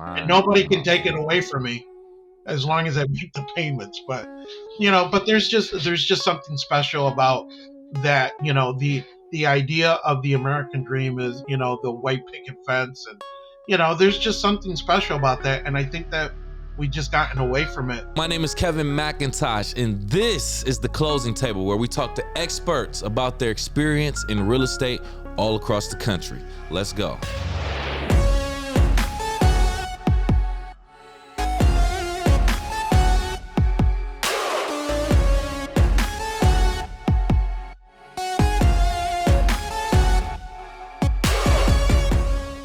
and my. nobody can take it away from me as long as I make the payments. But but there's just something special about that. The idea of the American dream is the white picket fence, and there's just something special about that, and I think that we just gotten away from it. My name is Kevin McIntosh, and this is the Closing Table, where we talk to experts about their experience in real estate all across the country. Let's go.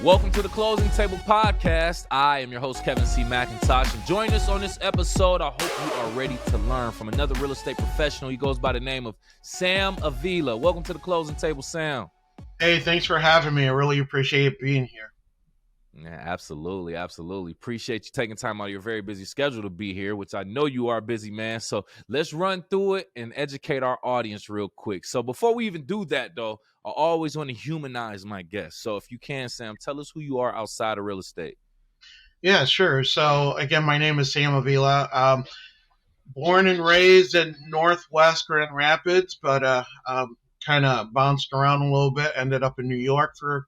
Welcome to the Closing Table Podcast. I am your host, Kevin C. McIntosh, and join us on this episode. I hope you are ready to learn from another real estate professional. He goes by the name of Sam Avila. Welcome to the Closing Table, Sam. Hey, thanks for having me. I really appreciate being here. Yeah, absolutely. Appreciate you taking time out of your very busy schedule to be here, which I know you are busy, man. So let's run through it and educate our audience real quick. So before we even do that, though, I always want to humanize my guests. So if you can, Sam, tell us who you are outside of real estate. Yeah, sure. So again, my name is Sam Avila. Born and raised in Northwest Grand Rapids, but kind of bounced around a little bit. Ended up in New York for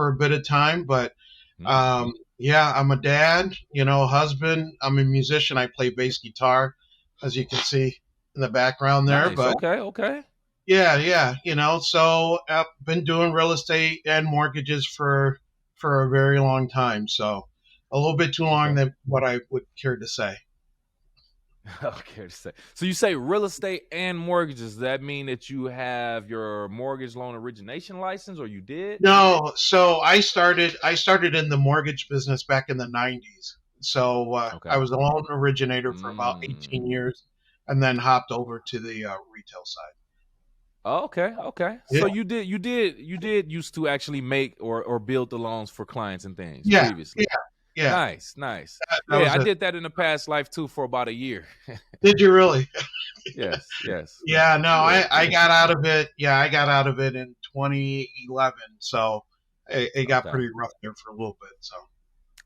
a bit of time, but yeah, I'm a dad, husband. I'm a musician. I play bass guitar, as you can see in the background there. Nice. But Okay. yeah. So I've been doing real estate and mortgages for a very long time. So a little bit too long than what I would care to say. Okay. So you say real estate and mortgages. Does that mean that you have your mortgage loan origination license, or you did? No, so I started in the mortgage business back in the 90s. So I was a loan originator for about 18 years, and then hopped over to the retail side. Okay. Yeah. So you did used to actually make or build the loans for clients and things Yeah, previously. yeah. Nice. That Yeah, was I did that in the past life too for about a year. Did you really? Yes. Yeah, no, Good. I got out of it. Yeah, I got out of it in 2011. So it got Okay. pretty rough there for a little bit. So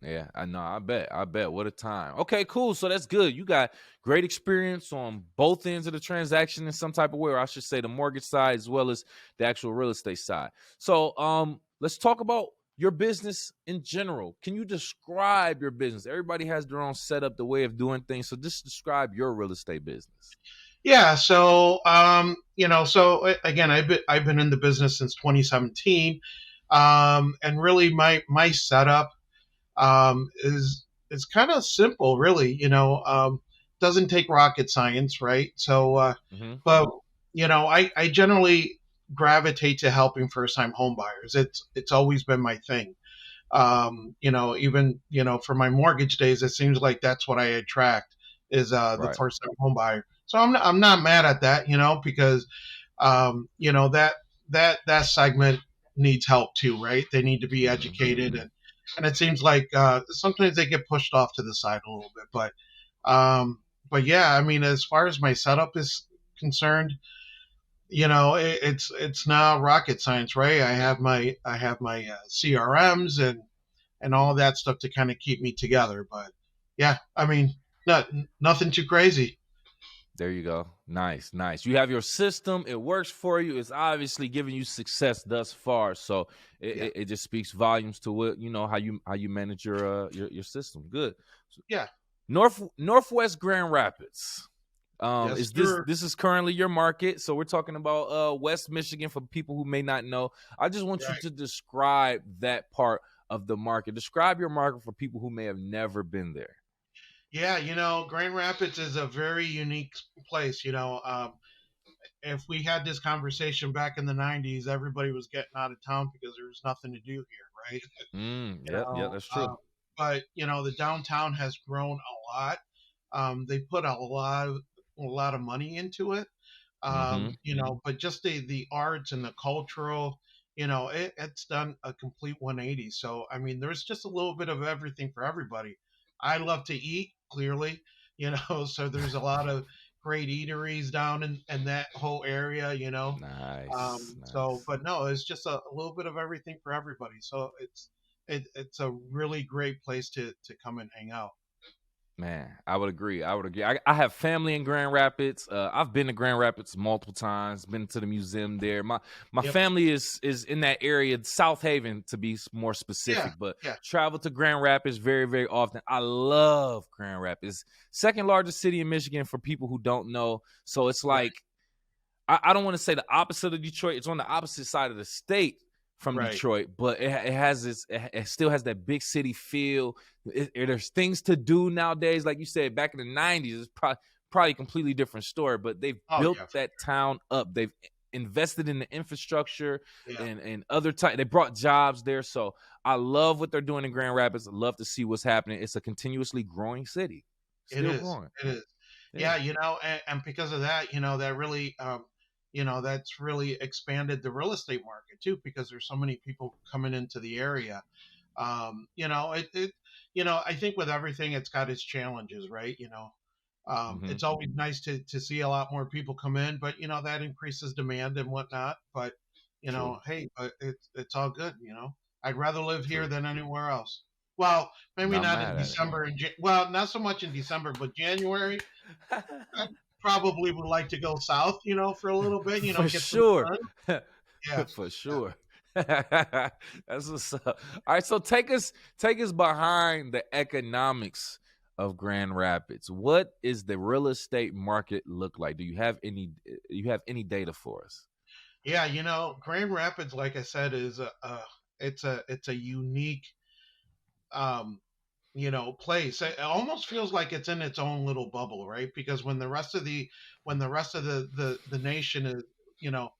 Yeah, I know. I bet. What a time. Okay, cool. So that's good. You got great experience on both ends of the transaction in some type of way, or I should say the mortgage side as well as the actual real estate side. So let's talk about your business in general. Can you describe your business? Everybody has their own setup, the way of doing things. So just describe your real estate business. yeah, so again, I've been in the business since 2017, and really my setup is kind of simple, really. Doesn't take rocket science, right? So, but I generally gravitate to helping first time home buyers. It's always been my thing. Even for my mortgage days, it seems like that's what I attract is the Right. first time home buyer. So I'm not mad at that, because that segment needs help too, right? They need to be educated, and it seems like sometimes they get pushed off to the side a little bit. But yeah, I mean, as far as my setup is concerned, it's not rocket science, right? I have my CRMs and all that stuff to kind of keep me together. But yeah, I mean, nothing too crazy. There you go. Nice. You have your system. It works for you. It's obviously giving you success thus far. So it just speaks volumes to what how you manage your system. Good. Yeah. Northwest Grand Rapids. Yes, Is sir. this is currently your market? So we're talking about West Michigan for people who may not know. I just want you Right. to describe that part of the market. Describe your market for people who may have never been there. Yeah, Grand Rapids is a very unique place. If we had this conversation back in the 90s, everybody was getting out of town because there was nothing to do here, right? Yep, that's true. But the downtown has grown a lot. They put a lot of money into it. But just the arts and the cultural, it's done a complete 180. So I mean, there's just a little bit of everything for everybody. I love to eat, clearly, so there's a lot of great eateries down in that whole area. Nice. So, but no, it's just a little bit of everything for everybody. So it's a really great place to come and hang out. Man, I would agree. I would agree. I have family in Grand Rapids. I've been to Grand Rapids multiple times. Been to the museum there. My Yep. family is in that area, South Haven to be more Yeah. specific. But Yeah. travel to Grand Rapids very very often. I love Grand Rapids. Second largest city in Michigan for people who don't know. So it's Right. like I don't want to say the opposite of Detroit. It's on the opposite side of the state from Right. Detroit, but it has it still has that big city feel. There's things to do nowadays, like you said, back in the '90s, it's probably a completely different story. But they've Oh built yeah. that town up. They've invested in the infrastructure Yeah. and other type. They brought jobs there, so I love what they're doing in Grand Rapids. I love to see what's happening. It's a continuously growing city, It still is. growing. It is. Yeah. Yeah, and because of that, that really, that's really expanded the real estate market too, because there's so many people coming into the area. I think with everything, it's got its challenges, right? Mm-hmm. It's always nice to see a lot more people come in, but that increases demand and whatnot. But True. hey, it's all good. I'd rather live here True. than anywhere else. Well, maybe Not not in mad at it. December well, not so much in December, but January. I probably would like to go south, for a little bit, For get some sure. sun. Yeah, For yeah, sure. That's what's up. All right, so take us behind the economics of Grand Rapids. What is the real estate market look like? Do you have any data for us? yeah. Grand Rapids, like I said, is it's a unique um place. It almost feels like it's in its own little bubble, right? Because when the rest of the nation is, you know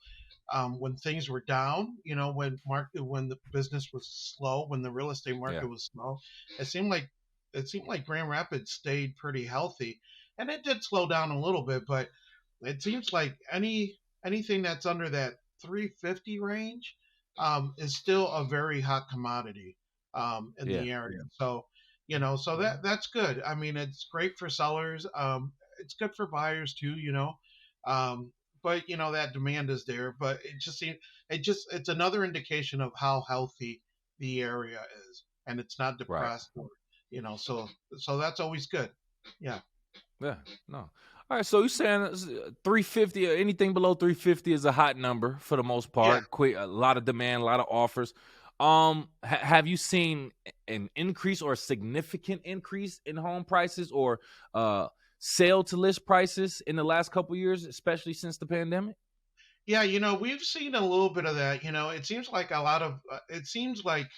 when things were down, when the business was slow, when the real estate Yeah. market was slow, it seemed like Grand Rapids stayed pretty healthy, and it did slow down a little bit, but it seems like anything that's under that 350 range is still a very hot commodity in Yeah. the area. So that's good. I mean, it's great for sellers. It's good for buyers too. Um, but that demand is there. But it's another indication of how healthy the area is, and it's not Right. depressed. So that's always good. Yeah. Yeah, no. All right, so you're saying 350 or anything below 350 is a hot number for the most Yeah. part. Quick, a lot of demand, a lot of offers. Have you seen an increase or a significant increase in home prices or sale to list prices in the last couple years, especially since the pandemic? Yeah, we've seen a little bit of that. It seems like it seems like,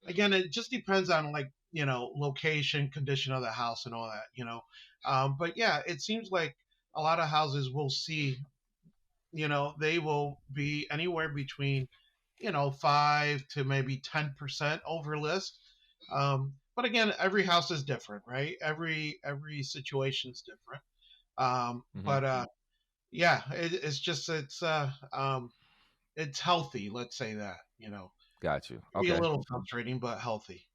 again, it just depends on, like, location, condition of the house and all that. But yeah, it seems like a lot of houses will see, they will be anywhere between, 5 to maybe 10% over list. But again, every house is different, right? Every situation is different. Hmm. But yeah, it's healthy. Let's say that. Got you. Be a Okay. little frustrating, but healthy.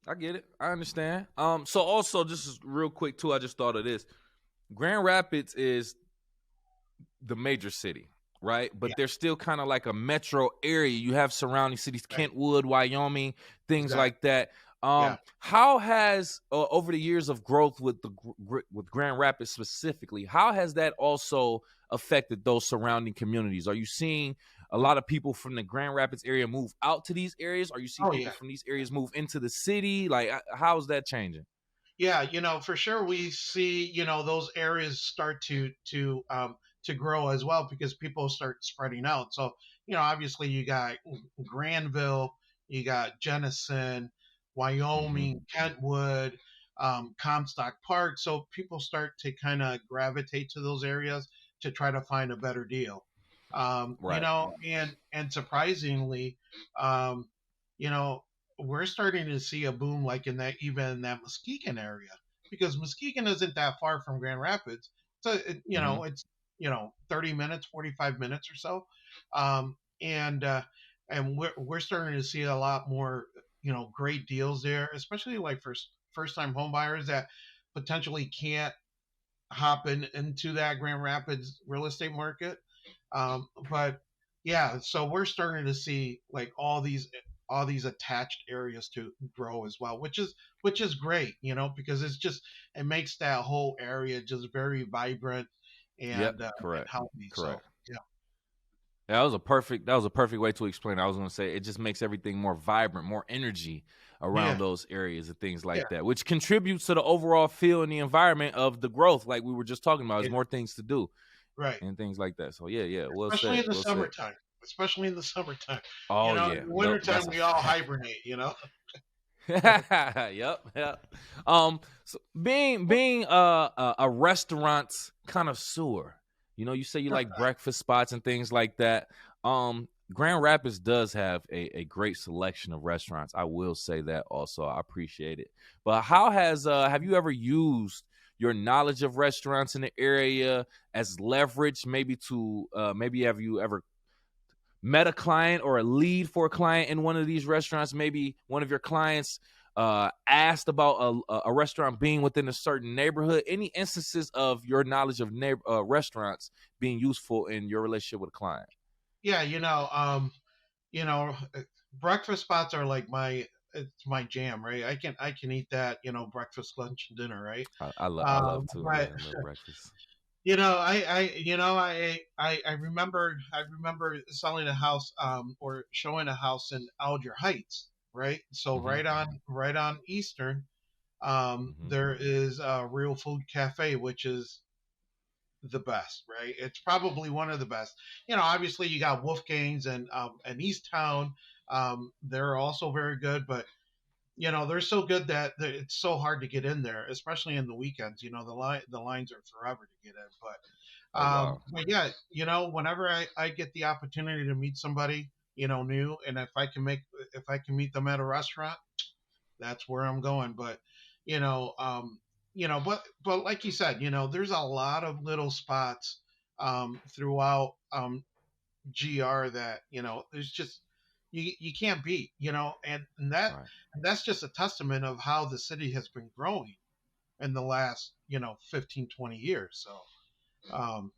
I get it. I understand. So also just real quick too, I just thought of this. Grand Rapids is the major city, right? Yeah, But there's still kind of like a metro area. You have surrounding cities, right. Kentwood, Wyoming, things Exactly. like that. Yeah. How has over the years of growth with with Grand Rapids specifically, how has that also affected those surrounding communities? Are you seeing a lot of people from the Grand Rapids area move out to these areas? Are you seeing Oh people yeah. from these areas move into the city? Like, how is that changing? Yeah, for sure we see, those areas start to grow as well, because people start spreading out. So, obviously you got Granville, you got Jenison, Hmm. Wyoming, Kentwood, Comstock Park. So people start to kind of gravitate to those areas to try to find a better deal. Right. And surprisingly, um, you know, we're starting to see a boom, like even in that Muskegon area, because Muskegon isn't that far from Grand Rapids. So Hmm. it's 30 minutes, 45 minutes or so. And we're starting to see a lot more, great deals there, especially like for first time home buyers that potentially can't hop into that Grand Rapids real estate market. But yeah, so we're starting to see like all these. all these attached areas to grow as well, which is great, you know, because it makes that whole area just very vibrant Yep, and correct, healthy. So correct. yeah, That was a perfect way to explain it. I was going to say it just makes everything more vibrant, more energy around yeah, those areas and things yeah, like that, which contributes to the overall feel and the environment of the growth, like we were just talking about. There's it, more things to do right. and things like that. So yeah, yeah, well Especially said, in the well said. summertime. Especially in the summertime. You Oh know, in yeah, the no, wintertime that's a we all fact. hibernate. You know. Yep, yep. So being a restaurant connoisseur, you know, you say you like breakfast spots and things like that. Grand Rapids does have a great selection of restaurants. I will say that also. I appreciate it. But how has have you ever used your knowledge of restaurants in the area as leverage, maybe to maybe have you ever met a client or a lead for a client in one of these restaurants? Maybe one of your clients asked about a restaurant being within a certain neighborhood. Any instances of your knowledge of restaurants being useful in your relationship with a client? Yeah, you know, breakfast spots are like it's my jam, right? I can eat that, you know, breakfast, lunch, and dinner, right? I love too. But Yeah, I love breakfast. I remember selling a house, or showing a house in Alger Heights, right? So Mm-hmm. right on Eastern, Mm-hmm. there is a Real Food Cafe, which is the best, right? It's probably one of the best. You know, obviously you got Wolfgang's and East Town. They're also very good, but you know they're so good that it's so hard to get in there, especially in the weekends. You know, the lines are forever to get in. Oh wow. But yeah, you know, whenever I get the opportunity to meet somebody, you know, new, and if I can meet them at a restaurant, that's where I'm going. But you know, but like you said, you know, there's a lot of little spots throughout GR that you know there's just you can't beat, you know, Right. and that's just a testament of how the city has been growing in the last, you know, 15 20 years. So um,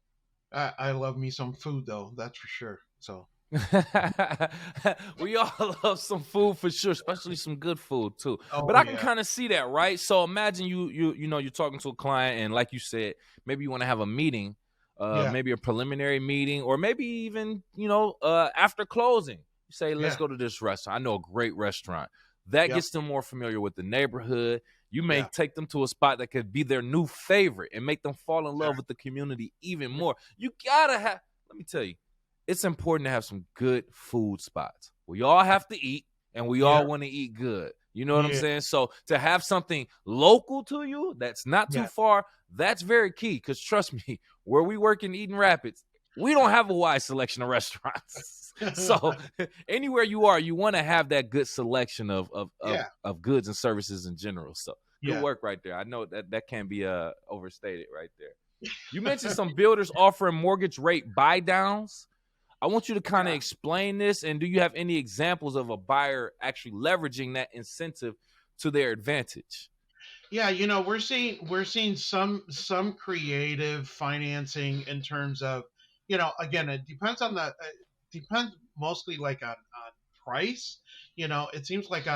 I love me some food though, that's for sure. So We all love some food for sure, especially some good food too. But oh I can yeah, kind of see that, right? So imagine you know you're talking to a client, and like you said, maybe you want to have a meeting, yeah, maybe a preliminary meeting, or maybe even after closing, you say, let's yeah, go to this restaurant. I know a great restaurant that yep, gets them more familiar with the neighborhood. You may yeah, take them to a spot that could be their new favorite and make them fall in love sure. with the community even more. You gotta have. Let me tell you, it's important to have some good food spots. We all have to eat and we Yeah, all want to eat good. You know what I'm yeah, saying? So to have something local to you that's not too yeah. far, that's very key. Because trust me, where we work in Eden Rapids, we don't have a wide selection of restaurants. So anywhere you are, you want to have that good selection Yeah, of goods and services in general. So good yeah, work right there. I know that can be overstated right there. You mentioned some builders offering mortgage rate buy downs. I want you to kind of yeah. explain this. And do you have any examples of a buyer actually leveraging that incentive to their advantage? Yeah, you know, we're seeing some creative financing in terms of, you know, again, it depends on depends mostly like on price. You know, it seems like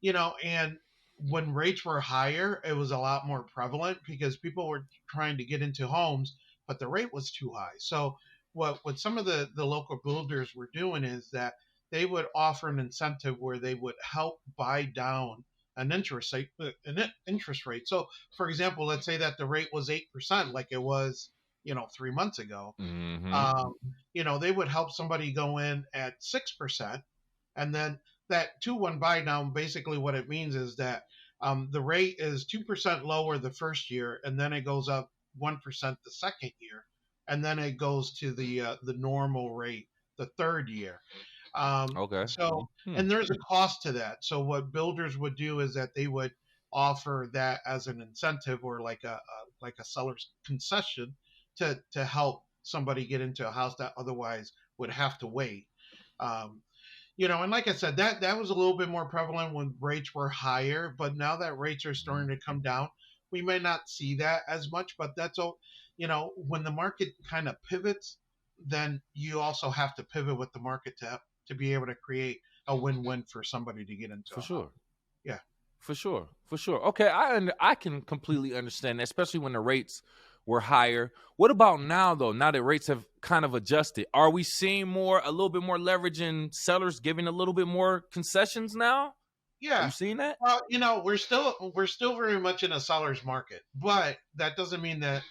you know, and when rates were higher, it was a lot more prevalent because people were trying to get into homes, but the rate was too high. So what some of the local builders were doing is that they would offer an incentive where they would help buy down an interest rate. So, for example, let's say that the rate was 8%, like it was, you know, 3 months ago. Mm-hmm. Um, you know, they would help somebody go in at 6%, and then that 2-1 buy down. Basically, what it means is that the rate is 2% lower the first year, and then it goes up 1% the second year, and then it goes to the normal rate the third year. Okay. So, Hmm. and there's a cost to that. So, what builders would do is that they would offer that as an incentive or like a seller's concession to help somebody get into a house that otherwise would have to wait. Um, you know, and like I said, that was a little bit more prevalent when rates were higher, but now that rates are Mhm. starting to come down, we may not see that as much. But that's all. You know, when the market kind of pivots, then you also have to pivot with the market to be able to create a win-win for somebody to get into a For sure. house. Yeah. For sure, for sure. Okay, I can completely understand that, especially when the rates were higher. What about now, though? Now that rates have kind of adjusted, are we seeing a little bit more leverage in sellers giving a little bit more concessions now? Are you Yeah. seeing that? Well, we're still very much in a seller's market, but that doesn't mean that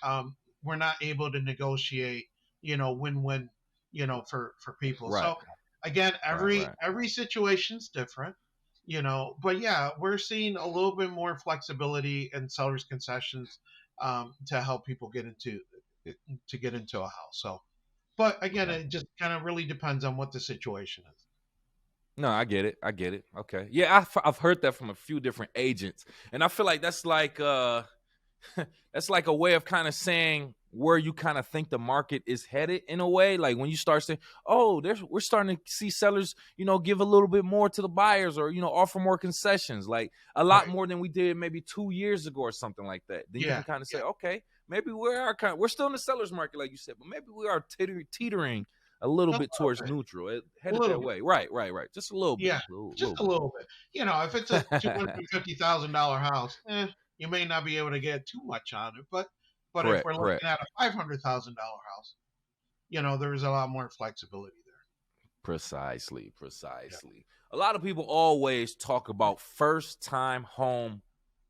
we're not able to negotiate, win-win, for people. Right, So again, right, every right. every situation's different, but yeah, we're seeing a little bit more flexibility and sellers concessions to help people get into a house. So, but again, Okay. it just kind of really depends on what the situation is. No, I get it. I get it. Okay. Yeah, I've heard that from a few different agents, and I feel like that's like that's like a way of kind of saying where you kind of think the market is headed in a way. Like when you start saying, "Oh, we're starting to see sellers, give a little bit more to the buyers, or offer more concessions, like a lot Right. more than we did maybe 2 years ago or something like that." Then you Yeah. can kind of Yeah. say, "Okay, maybe we're still in the sellers market, like you said, but maybe we are teetering a little A bit little towards bit. neutral, A headed little that bit. way." Right, right, right. Just a little bit, Yeah, just little a bit. little bit. If it's a $250,000 house, you may not be able to get too much on it. But if Correct, we're correct. looking at a $500,000 house, there's a lot more flexibility there. Precisely, Yeah. precisely. A lot of people always talk about first time home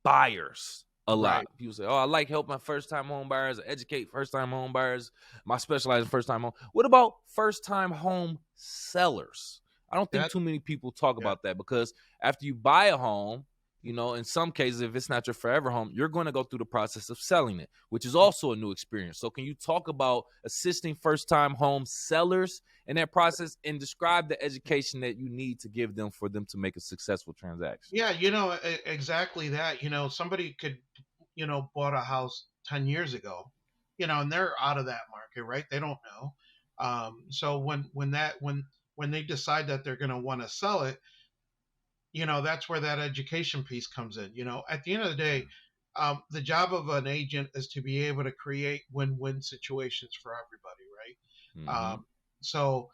buyers a lot. Right. People say, "Oh, I like helping first time home buyers, educate first time home buyers. My specialize in first time home." What about first time home sellers? I don't think That. too many people talk Yeah. about that because after you buy a home, in some cases, if it's not your forever home, you're going to go through the process of selling it, which is also a new experience. So, can you talk about assisting first time home sellers in that process and describe the education that you need to give them for them to make a successful transaction? Yeah. Exactly that. Somebody could, bought a house 10 years ago, and they're out of that market, right? They don't know. So when they decide that they're going to want to sell it, that's where that education piece comes in. At the end of the day, the job of an agent is to be able to create win-win situations for everybody, right? Mm-hmm. So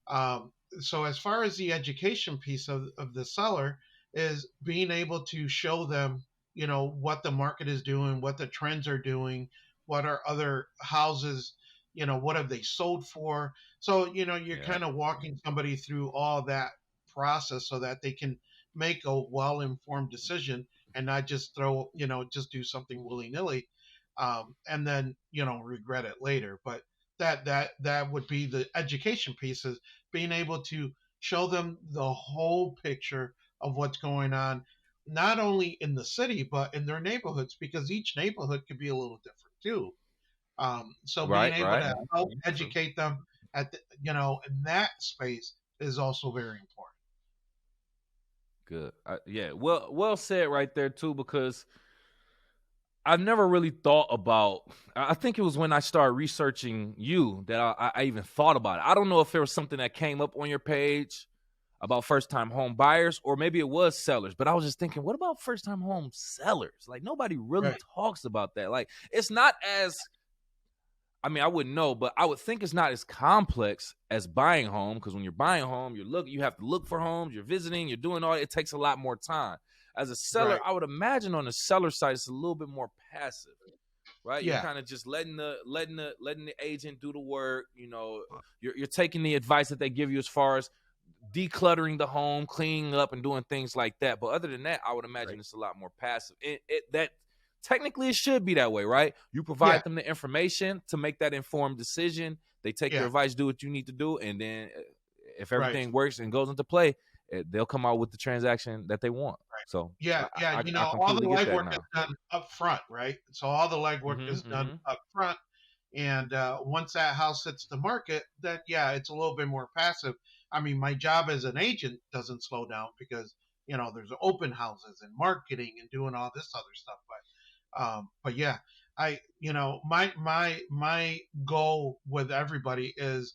um, so as far as the education piece of the seller is being able to show them, what the market is doing, what the trends are doing, what are other houses, what have they sold for. So, you're Yeah. kind of walking somebody through all that process so that they can make a well-informed decision and not just just do something willy-nilly, and then, regret it later. But that would be the education pieces, being able to show them the whole picture of what's going on, not only in the city but in their neighborhoods, because each neighborhood could be a little different too. So being Right, able right. to help True. educate them in that space is also very important. Good. Yeah. Well said right there too, because I've never really thought about. I think it was when I started researching you that I even thought about it. I don't know if there was something that came up on your page about first time home buyers, or maybe it was sellers. But I was just thinking, what about first time home sellers? Like nobody really Right. talks about that. Like it's not as, I mean, I wouldn't know, but I would think it's not as complex as buying a home, because when you're buying a home, you have to look for homes, you're visiting, you're doing all. It takes a lot more time. As a seller, Right. I would imagine on the seller side, it's a little bit more passive, right? You're Yeah. kind of just letting the agent do the work. You're taking the advice that they give you as far as decluttering the home, cleaning up, and doing things like that. But other than that, I would imagine Right. it's a lot more passive. That technically it should be that way, right? You Yeah. provide them the information to make that informed decision. They take your Yeah. advice, do what you need to do, and then if Right. everything works and goes into play, they'll come out with the transaction that they want. Right. So Yeah, I, yeah, I, I all the completely get that legwork is now. done up front, right? So all the legwork is Mm-hmm. done Mm-hmm. up front, and once that house hits the market, then yeah, it's a little bit more passive. I mean, my job as an agent doesn't slow down because there's open houses and marketing and doing all this other stuff. But yeah, my goal with everybody is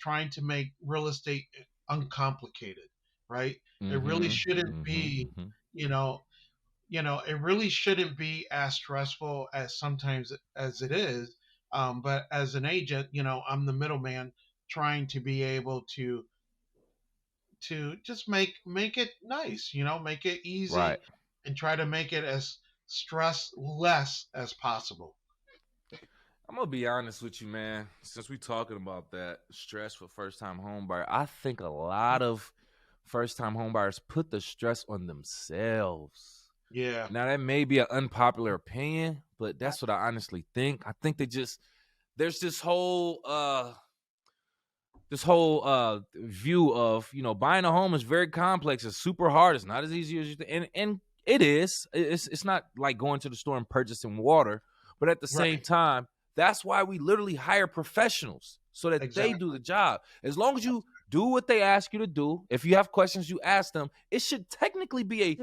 trying to make real estate uncomplicated, right? It really Mm-hmm. shouldn't Mm-hmm. be, Mm-hmm. you know, it really shouldn't be as stressful as sometimes as it is. But as an agent, I'm the middleman trying to be able to to just make it nice, make it Right. easy, and try to make it as stress less as possible. I'm gonna be honest with you, man. Since we talking about that stress for first time home buyer, I think a lot of first time home buyers put the stress on themselves. Yeah. Now that may be an unpopular opinion, but I- that's what I honestly think. I think they just there's this whole view of, buying a home is very complex. It's super hard. It's not as easy as you think. And it is. It's not like going to the store and purchasing water, but at the same right. time, that's why we literally hire professionals so that they do Exactly. the job. As long as you do what they ask you to do, if you have questions, you ask them. It should technically be a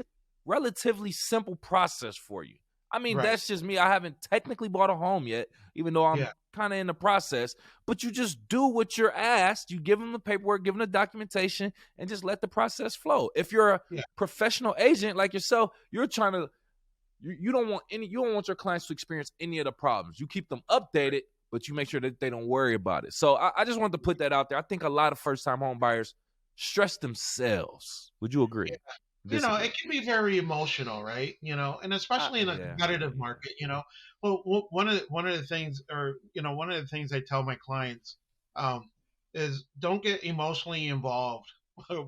relatively simple process for you. I mean, Right. that's just me. I haven't technically bought a home yet, even though I'm Yeah. kind of in the process. But you just do what you're asked. You give them the paperwork, give them the documentation, and just let the process flow. If you're a Yeah. professional agent like yourself, you're trying to you don't want your clients to experience any of the problems. You keep them updated, but you make sure that they don't worry about it. So I just wanted to put that out there. I think a lot of first time home buyers stress themselves. Would you agree? Disagree? It can be very emotional, right? And especially in a Yeah. competitive market. Well, one of the things, or one of the things I tell my clients, um, is don't get emotionally involved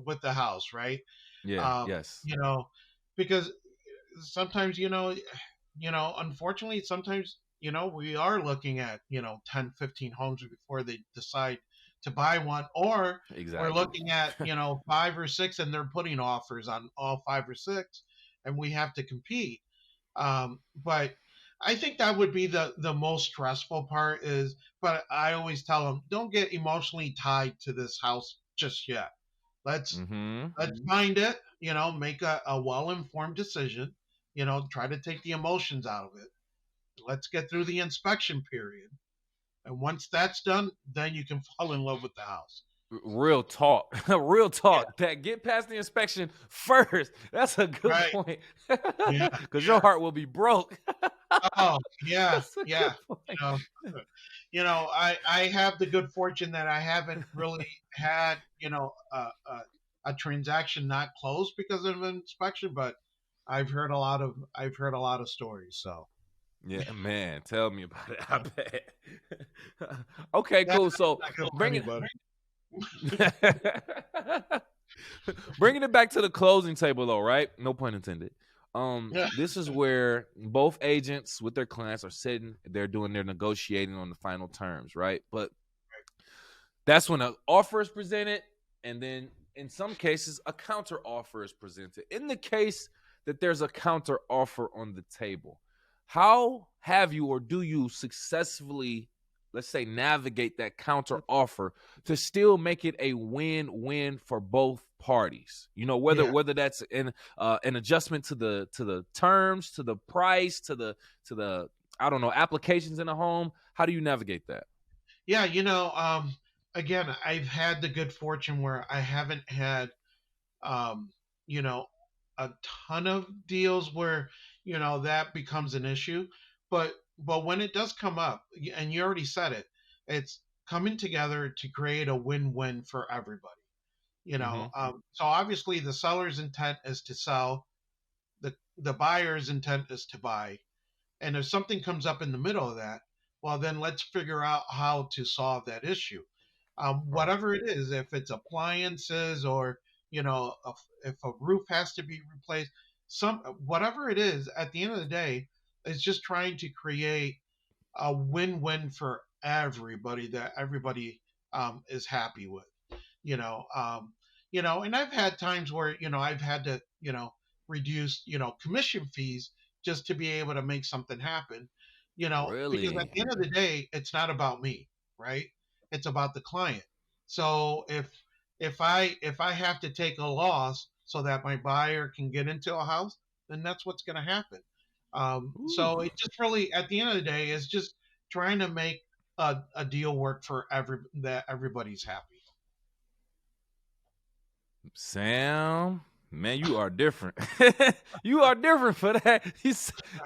with the house, right? Yeah. Um, Yes. you know, because sometimes, unfortunately, sometimes, we are looking at, 10, 15 homes before they decide to buy one, or we're Exactly. looking at, five or six, and they're putting offers on all five or six, and we have to compete. But I think that would be the most stressful part is, but I always tell them, don't get emotionally tied to this house just yet. Let's Mm-hmm. let's find it, make a well-informed decision, try to take the emotions out of it. Let's get through the inspection period. And once that's done, then you can fall in love with the house. Real talk. Real Yeah, talk. That get past the inspection first. That's a good right. point. Yeah, Because your yeah. heart will be broke. Oh, yeah, That's a yeah. good point. You know, I have the good fortune that I haven't really had, a transaction not closed because of an inspection, but I've heard a lot of stories. So Yeah, man. Tell me about it. I bet. Okay, yeah, cool. So not good for bring it. anybody. Bringing it back to the closing table, though, right? No pun intended. Yeah, This is where both agents with their clients are sitting. They're doing their negotiating on the final terms, right? But that's when an offer is presented, and then in some cases, a counter offer is presented. In the case that there's a counter offer on the table, how have you or do you successfully, let's say, navigate that counter offer to still make it a win-win for both parties? Whether yeah. whether that's an adjustment to the terms, to the price, to the I don't know, applications in a home. How do you navigate that? Yeah, again, I've had the good fortune where I haven't had, um, you know, a ton of deals where, that becomes an issue. But when it does come up, and you already said it, it's coming together to create a win-win for everybody. Mm-hmm. So obviously the seller's intent is to sell, the buyer's intent is to buy, and if something comes up in the middle of that, well, then let's figure out how to solve that issue. Right. Whatever it is, if it's appliances or, if a roof has to be replaced, whatever it is, at the end of the day, it's just trying to create a win-win for everybody that everybody is happy with you know um and I've had times where I've had to reduce commission fees just to be able to make something happen, because at Really? the end of the day it's not about me, right? It's about the client. So if I have to take a loss so that my buyer can get into a house, then that's what's going to happen. Ooh. So it just really, at the end of the day, is just trying to make a deal work for that everybody's happy. Sam, man, you are different. You are different for that.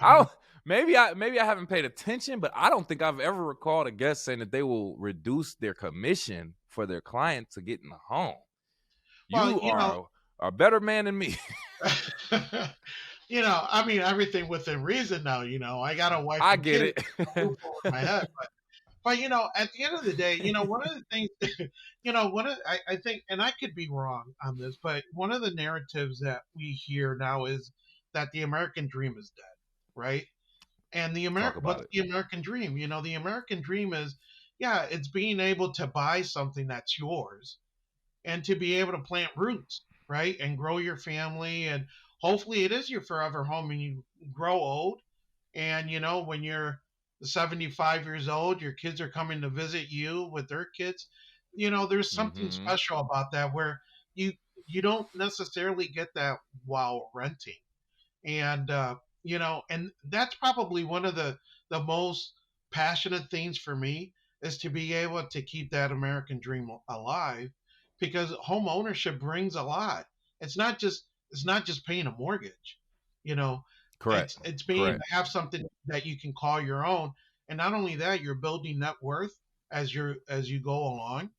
I don't- maybe I haven't paid attention, but I don't think I've ever recalled a guest saying that they will reduce their commission for their client to get in the home. Well, You are a better man than me. I mean, everything within reason now. I got a wife I and get kids, it. a roof over my head. But at the end of the day, one of the things, I think, and I could be wrong on this, but one of the narratives that we hear now is that the American dream is dead, right? And Talk about what's it. the American dream? The American dream is, yeah, it's being able to buy something that's yours and to be able to plant roots, right? And grow your family. And hopefully it is your forever home and you grow old. And, when you're 75 years old, your kids are coming to visit you with their kids. There's something Mm-hmm. special about that where you, you don't necessarily get that while renting. And that's probably one of the most passionate things for me is to be able to keep that American dream alive, because home ownership brings a lot. It's not just paying a mortgage, you know Correct. it's being Correct. to have something that you can call your own. And not only that, you're building net worth as you go along.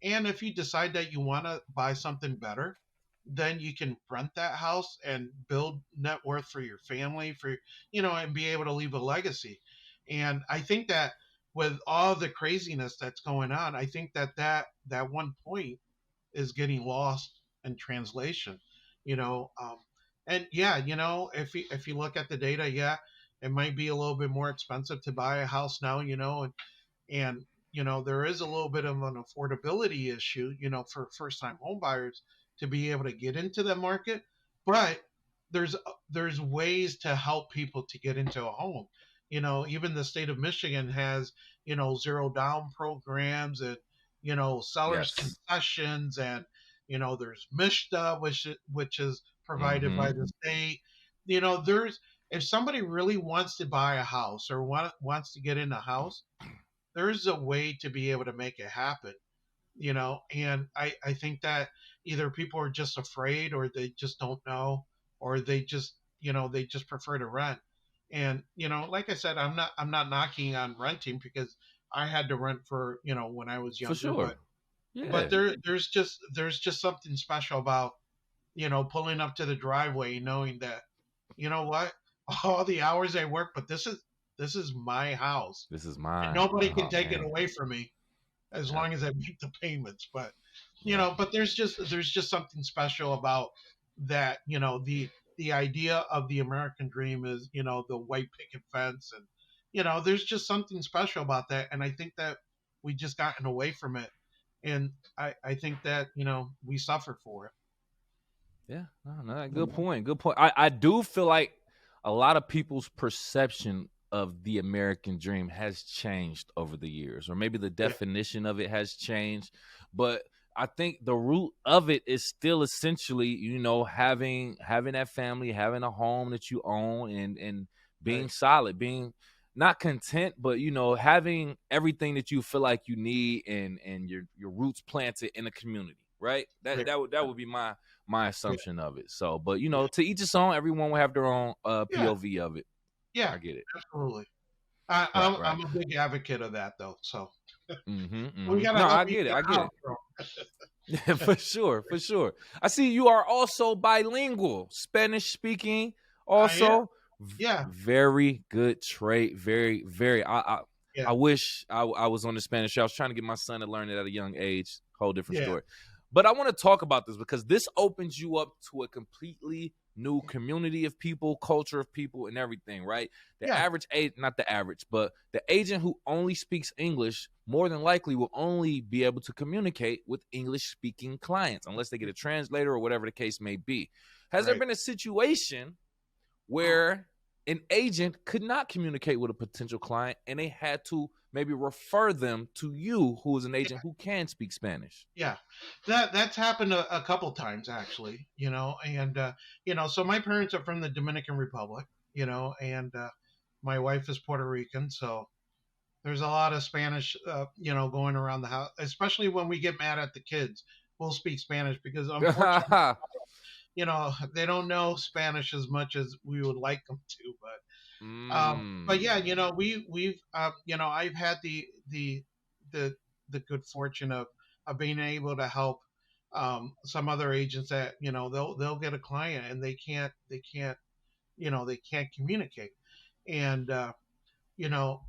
And if you decide that you want to buy something better, then you can rent that house and build net worth for your family, and be able to leave a legacy. And I think that with all the craziness that's going on, I think that one point is getting lost in translation. You know, and yeah, if you look at the data, yeah, it might be a little bit more expensive to buy a house now. And there is a little bit of an affordability issue, for first time home buyers to be able to get into the market. But there's ways to help people to get into a home. Even the state of Michigan has, zero down programs, and sellers Yes. concessions, and there's Mishta, which is provided Mm-hmm. by the state. There's if somebody really wants to buy a house or wants to get in a house, there's a way to be able to make it happen. And I think that either people are just afraid, or they just don't know, or they just prefer to rent. And like I said, I'm not knocking on renting, because I had to rent for when I was For younger. sure. But Yeah. there's just something special about pulling up to the driveway, knowing that, what, all the hours I work, but this is my house, This is and mine. nobody can Oh take it man. away from me as Yeah. long as I make the payments. But Yeah. there's just something special about that. The idea of the American dream is, the white picket fence, and there's just something special about that. And I think that we just gotten away from it, and I think that we suffer for it. Yeah, no, good point. Good point. I do feel like a lot of people's perception of the American dream has changed over the years, or maybe the Yeah, definition of it has changed. But I think the root of it is still essentially, having that family, having a home that you own, and being right, solid, being not content, but having everything that you feel like you need, and your roots planted in a community, right? That right, that would be my yeah, assumption of it. So, but yeah, to each his own. Everyone will have their own yeah, POV of it. yeah, I get it. absolutely. I, Right, I'm right. I'm a big advocate of that, though. So Mm-hmm. we Mm-hmm. gotta No, help I you get it. get I a get house, it. bro. For sure, for sure. I see you are also bilingual, Spanish speaking. I am. Also, Yeah, very good trait. Very, very. yeah, I wish I was on the Spanish. I was trying to get my son to learn it at a young age. Whole different yeah, story. But I want to talk about this because this opens you up to a completely new community of people, culture of people, and everything, right? The yeah, average age, not the average, but the agent who only speaks English more than likely will only be able to communicate with English speaking clients unless they get a translator or whatever the case may be. Has there right. been a situation where an agent could not communicate with a potential client and they had to maybe refer them to you, who is an agent who can speak Spanish? Yeah, that's happened a couple times, actually. And so my parents are from the Dominican Republic. And my wife is Puerto Rican, so there's a lot of Spanish, going around the house, especially when we get mad at the kids. We'll speak Spanish because, unfortunately, they don't know Spanish as much as we would like them to. But yeah, Mm. I've had the the good fortune of being able to help some other agents that, they'll get a client and they can't they can't communicate. And you know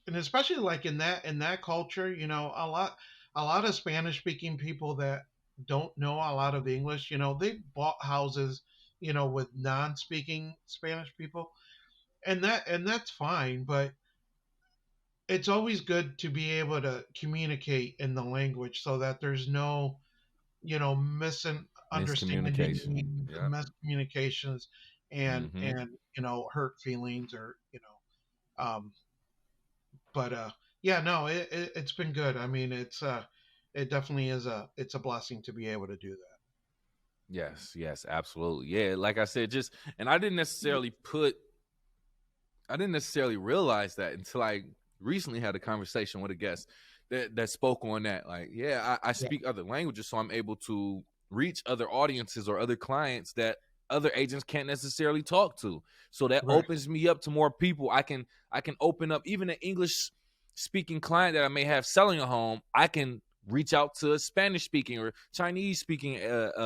and especially like in that culture, a lot of Spanish speaking people that don't know a lot of English, they bought houses, with non-speaking Spanish people, and that's fine. But it's always good to be able to communicate in the language so that there's no, Miscommunication. misunderstanding, Yeah. miscommunications, Mm-hmm. and hurt feelings, or but yeah, no, it's been good. I mean, it definitely it's a blessing to be able to do that. Yes, yes, absolutely. Yeah, like I said, just and I didn't necessarily realize that until I recently had a conversation with a guest that spoke on that. Like, yeah, I Yeah, speak other languages, so I'm able to reach other audiences or other clients that other agents can't necessarily talk to. So that right, opens me up to more people. I can open up even an English speaking client that I may have selling a home. I can reach out to Spanish speaking or Chinese speaking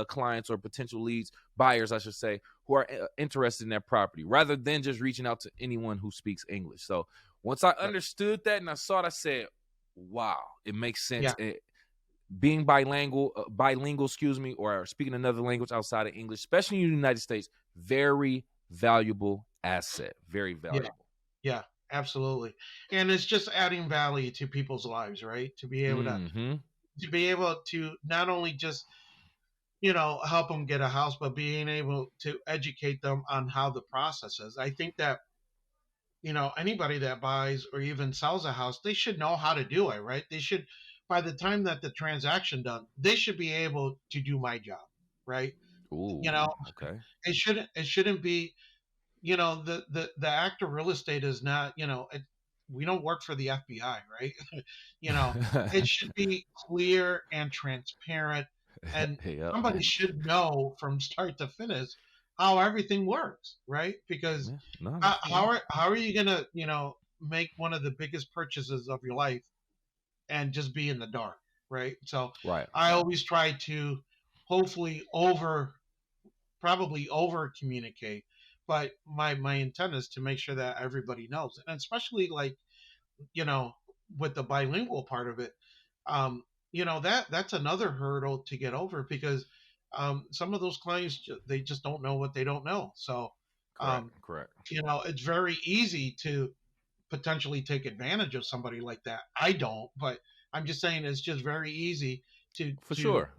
clients or potential leads, buyers, I should say, who are interested in that property rather than just reaching out to anyone who speaks English. So once I right. understood that and I saw it, I said, wow, it makes sense. Yeah, Being bilingual, excuse me, or speaking another language outside of English, especially in the United States, very valuable asset. Very yeah, valuable. yeah, absolutely. And it's just adding value to people's lives, right? Mm-hmm. To be able to not only just help them get a house, but being able to educate them on how the process is. I think that anybody that buys or even sells a house, they should know how to do it, right? They should, by the time that the transaction done, they should be able to do my job, right? you Ooh, know okay. it shouldn't be, the act of real estate is not, we don't work for the FBI, right? you know it should be clear and transparent, and Yep. somebody should know from start to finish how everything works, right? Because Yeah. No, how, that's how fair. are how are you gonna, make one of the biggest purchases of your life and just be in the dark, right? So Right. I always try to hopefully probably over communicate, but my intent is to make sure that everybody knows, and especially like, you know with the bilingual part of it, um that's another hurdle to get over, because some of those clients, they just don't know what they don't know. So Correct. um Correct. it's very easy to potentially take advantage of somebody like that. I don't, but I'm just saying it's just very easy to For to sure.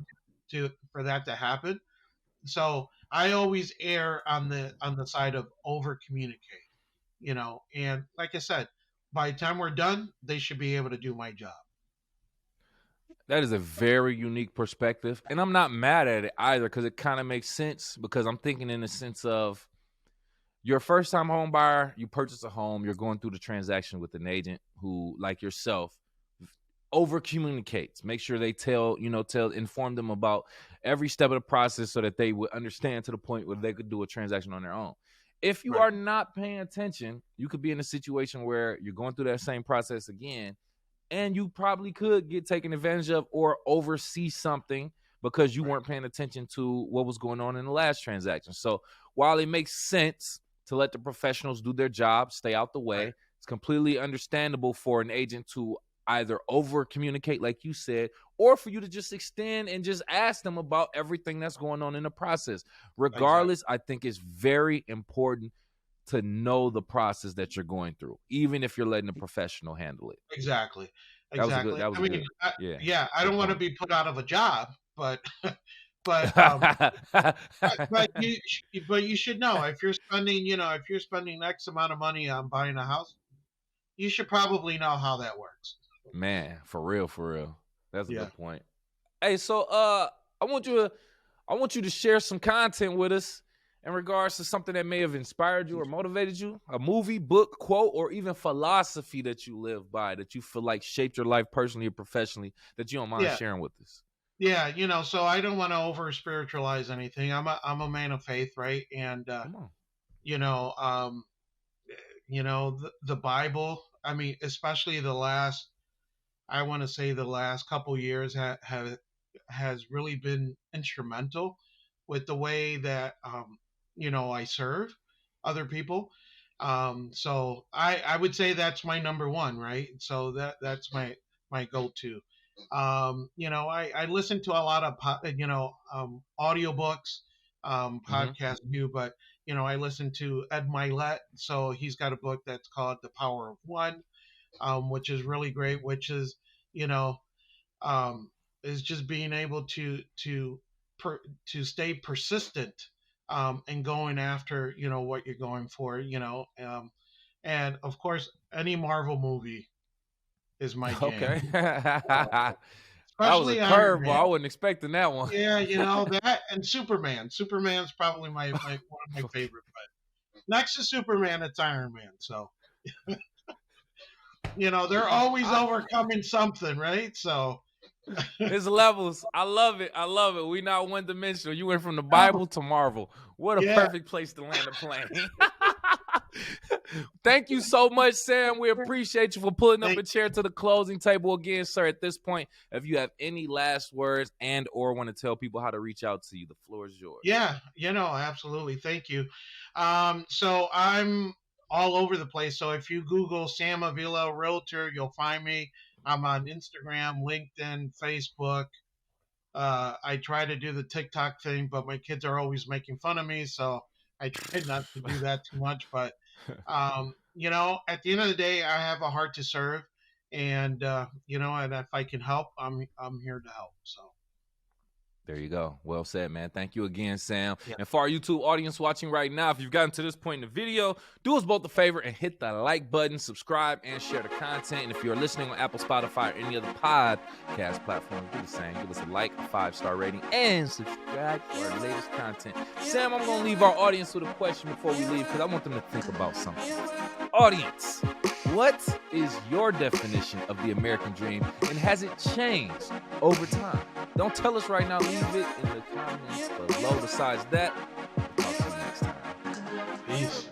for that to happen. So I always err on the side of over communicate, and like I said, by the time we're done, they should be able to do my job. That is a very unique perspective. And I'm not mad at it either because it kind of makes sense because I'm thinking in the sense of you're a first time home buyer, you purchase a home, you're going through the transaction with an agent who, like yourself, over communicates. Make sure they inform them about every step of the process so that they would understand to the point where they could do a transaction on their own. If you Right. are not paying attention, you could be in a situation where you're going through that same process again and you probably could get taken advantage of or oversee something because you Right. weren't paying attention to what was going on in the last transaction. So while it makes sense to let the professionals do their job, stay out the Right. way, it's completely understandable for an agent to either over communicate, like you said, or for you to just extend and just ask them about everything that's going on in the process. Exactly. Regardless, I think it's very important to know the process that you're going through, even if you're letting a professional handle it. Exactly. That was a good. Exactly. That was I a mean, good. Yeah, yeah, I good don't want to point. be put out of a job, but but you should know, if you're spending, X amount of money on buying a house, you should probably know how that works. Man, for real, for real. That's a Yeah. good point. Hey, so I want you to share some content with us in regards to something that may have inspired you or motivated you, a movie, book, quote, or even philosophy that you live by that you feel like shaped your life personally or professionally that you don't mind Yeah. sharing with us. Yeah, so I don't want to over spiritualize anything. I'm a man of faith, right? And Come on. you know, um the Bible, I mean, especially the last, I want to say the last couple years have has really been instrumental with the way that I serve other people. So I would say that's my number one, right? So that's my go-to. I listen to a lot of audiobooks, Mm-hmm. podcasts too, but I listen to Ed Milet. So he's got a book that's called The Power of One, which is really great. Which you know um, is just being able to stay persistent, and going after what you're going for. And of course, any Marvel movie is my jam. Okay. Uh, That was a especially Iron curveball. Man. I wasn't expecting that one. Yeah, that and Superman. Superman's probably my one of my favorite. But next to Superman, it's Iron Man. So they're always I, overcoming something, right? So it's levels. I love it. I love it. We not one dimensional. You went from the oh, Bible to Marvel. What a yeah, perfect place to land a plane. Thank you so much, Sam. We appreciate you for pulling up thank a chair to the closing table again, sir. At this point, if you have any last words and or want to tell people how to reach out to you, the floor is yours. Yeah, absolutely. Thank you. So I'm all over the place. So if you Google Sam Avila Realtor, you'll find me. I'm on Instagram, LinkedIn, Facebook. I try to do the TikTok thing, but my kids are always making fun of me, so I try not to do that too much. But at the end of the day, I have a heart to serve, and if I can help, I'm here to help. So There you go. Well said, man. Thank you again, Sam. yeah, And for our YouTube audience watching right now, if you've gotten to this point in the video, do us both a favor and hit the like button, subscribe, and share the content. And if you're listening on Apple, Spotify, or any other podcast platform, do the same. Give us a like, a 5-star rating, and subscribe for our latest content. Sam, I'm going to leave our audience with a question before we leave because I want them to think about something. Audience, what is your definition of the American dream, and has it changed over time? Don't tell us right now. Leave it in the comments below. Besides that, we'll talk to you next time. peace.